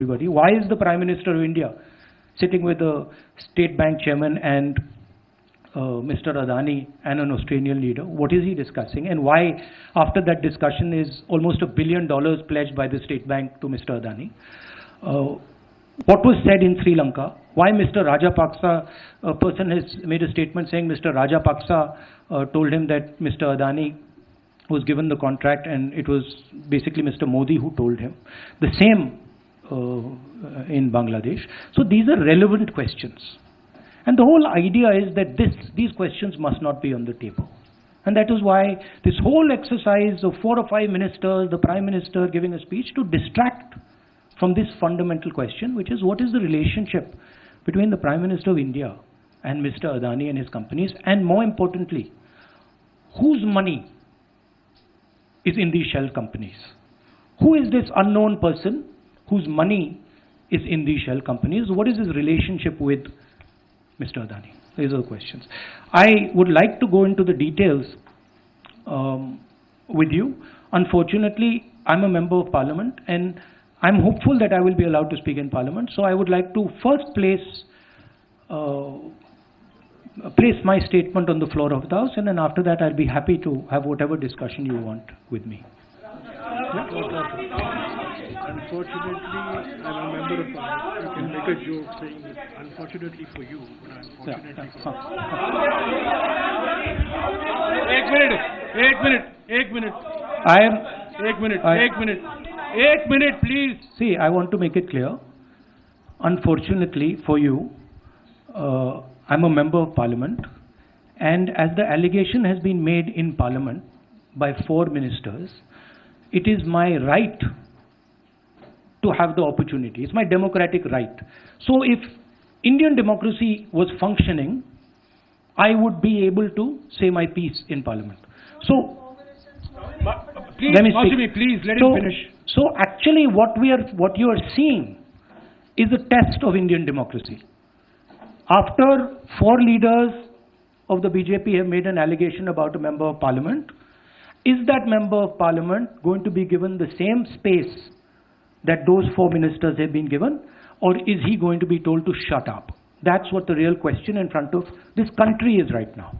everybody. Why is the Prime Minister of India sitting with the State Bank Chairman and Mr. Adani and an Australian leader? What is he discussing? And why, after that discussion, is almost $1 billion pledged by the State Bank to Mr. Adani? What was said in Sri Lanka? Why Mr. Rajapaksa, a person has made a statement saying Mr. Rajapaksa told him that Mr. Adani was given the contract and it was basically Mr. Modi who told him. The same in Bangladesh. So these are relevant questions. And the whole idea is that these questions must not be on the table. And that is why this whole exercise of 4 or 5 ministers, the Prime Minister giving a speech to distract from this fundamental question, which is what is the relationship between the Prime Minister of India and Mr. Adani and his companies, and more importantly, whose money is in these shell companies? Who is this unknown person whose money is in these shell companies? What is his relationship with Mr. Adani? These are the questions. I would like to go into the details with you. Unfortunately, I'm a member of Parliament and I'm hopeful that I will be allowed to speak in Parliament. So I would like to first place my statement on the floor of the House, and then after that I'll be happy to have whatever discussion you want with me. Unfortunately, I'm a member of Parliament. You can make a joke saying that unfortunately for you, but unfortunately for One minute, please. See, I want to make it clear. Unfortunately for you, I'm a member of Parliament, and as the allegation has been made in Parliament by 4 ministers, it is my right to have the opportunity. It's my democratic right. So if Indian democracy was functioning, I would be able to say my piece in Parliament. So, please, let me speak. Please let him finish. So actually what you are seeing is a test of Indian democracy. After 4 leaders of the BJP have made an allegation about a member of Parliament, is that member of Parliament going to be given the same space that those 4 ministers have been given, or is he going to be told to shut up? That's what the real question in front of this country is right now.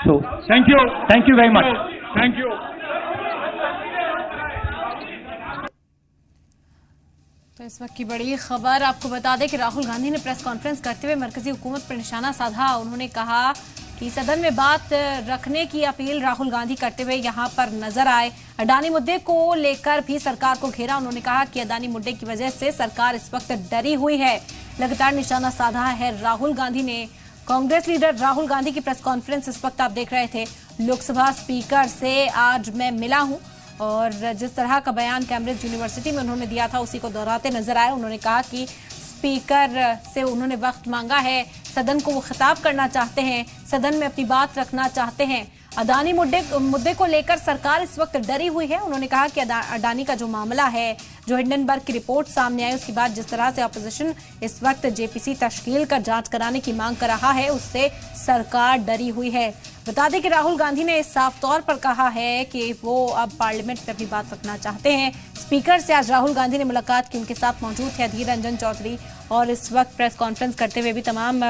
So, thank you. Thank you very much. Thank you. तो इस वक्त की बड़ी खबर आपको बता दें कि राहुल गांधी ने प्रेस कॉन्फ्रेंस करते हुए मरकजी हुकूमत पर निशाना साधा। उन्होंने कहा कि सदन में बात रखने की अपील राहुल गांधी करते हुए यहां पर नजर आए। अडानी मुद्दे को लेकर भी सरकार को घेरा। उन्होंने कहा कि अडानी मुद्दे की वजह से सरकार इस वक्त डरी हुई है। लगातार निशाना साधा है राहुल गांधी ने। कांग्रेस लीडर राहुल गांधी की प्रेस कॉन्फ्रेंस इस वक्त आप देख रहे थे। लोकसभा स्पीकर से आज मैं मिला हूं और जिस तरह का बयान कैम्ब्रिज यूनिवर्सिटी में उन्होंने दिया था उसी को दोहराते नजर आए। उन्होंने कहा कि स्पीकर से उन्होंने वक्त मांगा है, सदन को वो खिताब करना चाहते हैं, सदन में अपनी बात रखना चाहते हैं। अडानी मुद्दे को लेकर सरकार इस वक्त डरी हुई है। उन्होंने कहा कि अडानी का जो मामला है, जो हिंडनबर्ग की रिपोर्ट सामने आई उसके बाद जिस तरह से अपोजिशन इस वक्त जेपीसी तश्कील कर जांच कराने की मांग कर रहा है, उससे सरकार डरी हुई है। बता दें कि राहुल गांधी ने साफ तौर पर कहा है कि वो अब पार्लियामेंट में अपनी बात रखना चाहते हैं। स्पीकर से आज राहुल गांधी ने मुलाकात की। उनके साथ मौजूद थे अधीर रंजन चौधरी और इस वक्त प्रेस कॉन्फ्रेंस करते हुए भी तमाम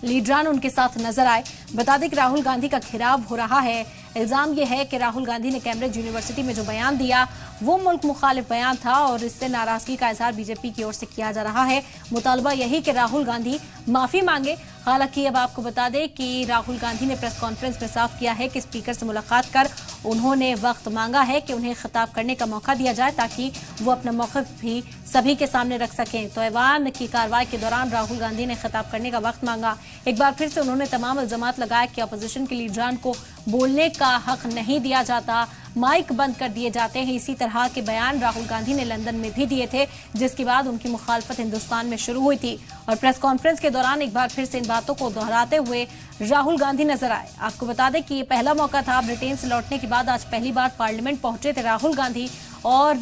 लीडरान उनके साथ नजर आए। बता दें कि राहुल गांधी का घेराव हो रहा है। इल्जाम यह है कि राहुल गांधी ने कैम्ब्रिज यूनिवर्सिटी में जो बयान दिया वो मुल्क मुखालिफ बयान था और इससे नाराजगी का इजहार बीजेपी की ओर से किया जा रहा है। मुतालबा यही कि राहुल गांधी माफी मांगे। हालांकि अब आपको बता दें कि राहुल गांधी ने प्रेस कॉन्फ्रेंस में साफ किया है कि स्पीकर से मुलाकात कर उन्होंने वक्त मांगा है कि उन्हें खिताब करने का मौका दिया जाए ताकि वो अपना मौक़िफ़ भी सभी के सामने रख सकें। तो ऐवान की कार्रवाई के दौरान राहुल गांधी ने खिताब करने का वक्त मांगा। एक बार फिर से उन्होंने तमाम इल्जामात लगाए कि अपोजिशन के लीडरान को बोलने का हक नहीं दिया जाता, माइक बंद कर दिए जाते हैं। इसी तरह के बयान राहुल गांधी ने लंदन में भी दिए थे, जिसके बाद उनकी मुखालफत हिंदुस्तान में शुरू हुई थी। और प्रेस कॉन्फ्रेंस के दौरान एक बार फिर से इन बातों को दोहराते हुए राहुल गांधी नजर आए। आपको बता दें कि ये पहला मौका था। ब्रिटेन से लौटने के बाद आज पहली बार पार्लियामेंट पहुंचे थे राहुल गांधी और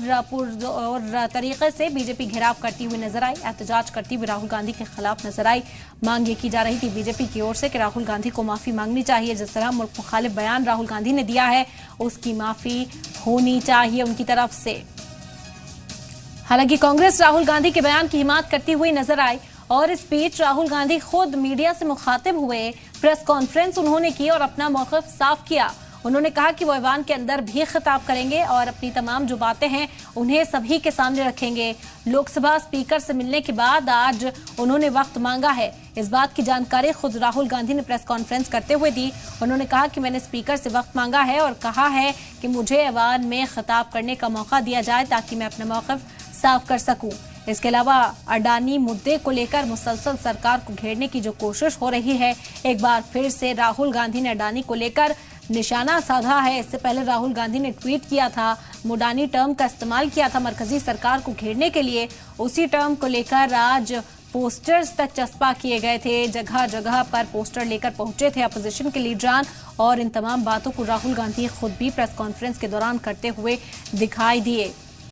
तरीके से बीजेपी घेराव करती हुई नजर आई, एहतजाज करती हुई राहुल गांधी के खिलाफ नजर आई। मांग ये की जा रही थी बीजेपी की ओर से कि राहुल गांधी को माफी मांगनी चाहिए। जिस तरह मुल्क मुखालिफ बयान राहुल गांधी ने दिया है उसकी माफी होनी चाहिए उनकी तरफ से। हालांकि कांग्रेस राहुल गांधी के बयान की हिमायत करती हुई नजर आई और इस बीच राहुल गांधी खुद मीडिया से मुखातिब हुए, प्रेस कॉन्फ्रेंस उन्होंने की और अपना मौक़िफ़ साफ किया। उन्होंने कहा कि वो ऐवान के अंदर भी खिताब करेंगे और अपनी तमाम जो बातें हैं उन्हें सभी के सामने रखेंगे। लोकसभा स्पीकर से मिलने के बाद आज उन्होंने वक्त मांगा है। इस बात की जानकारी खुद राहुल गांधी ने प्रेस कॉन्फ्रेंस करते हुए दी। उन्होंने कहा कि मैंने स्पीकर से वक्त मांगा है और कहा है कि मुझे ऐवान में खिताब करने का मौका दिया जाए ताकि मैं अपना मौक़िफ़ साफ कर सकूं। इसके अलावा अडानी मुद्दे को लेकर मुसलसल सरकार को घेरने की जो कोशिश हो रही है, एक बार फिर से राहुल गांधी ने अडानी को लेकर निशाना साधा है। इससे पहले राहुल गांधी ने ट्वीट किया था, मुडानी टर्म का इस्तेमाल किया था मरकजी सरकार को घेरने के लिए। उसी टर्म को लेकर आज पोस्टर्स तक चस्पा किए गए थे, जगह जगह पर पोस्टर लेकर पहुंचे थे अपोजिशन के लीडरान और इन तमाम बातों को राहुल गांधी खुद भी प्रेस कॉन्फ्रेंस के दौरान करते हुए दिखाई दिए।